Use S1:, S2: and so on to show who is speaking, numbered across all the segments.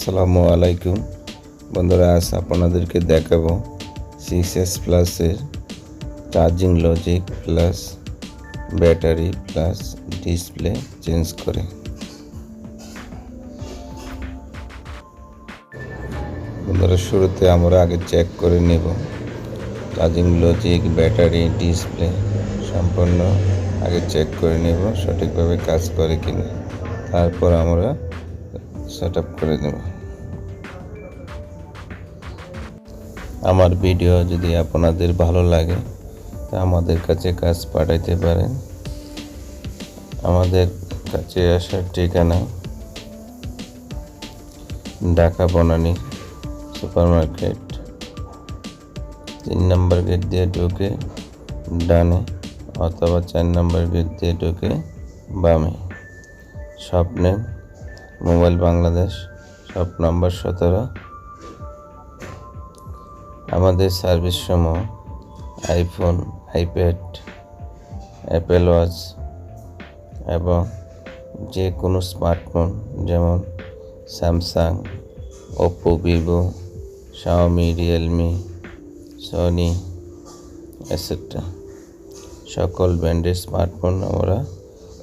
S1: আসসালামু আলাইকুম বন্ধুরা, আজ আপনাদেরকে দেখাবো 6s প্লাসের charging logic plus battery plus display change করে। বন্ধুরা, শুরুতে আমরা আগে চেক করে নেব চার্জিং লজিক, ব্যাটারি, ডিসপ্লে সম্পূর্ণ আগে চেক করে নেব সঠিকভাবে কাজ করে কিনা, তারপর আমরা সেট আপ করে দেব। আমার ভিডিও যদি আপনাদের ভালো লাগে তা আমাদের কাছে কাজ পাঠাইতে পারেন। আমাদের কাছে আসার ঠিকানা ঢাকা বনানী সুপার মার্কেট, 3 নম্বর গেট দিয়ে ঢুকে ডানে অথবা 4 নম্বর গেট দিয়ে ঢুকে বামে। Shop name mobile Bangladesh, shop number 17। আমাদের সার্ভিস সমূহ আইফোন, আইপ্যাড, অ্যাপেল ওয়াচ এবং যে কোনো স্মার্টফোন যেমন Samsung, Oppo, Vivo, Xiaomi, Realme, Sony etcetera সকল ব্র্যান্ডের স্মার্টফোন আমরা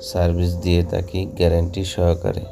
S1: সার্ভিস দিয়ে থাকি গ্যারান্টি সহকারে।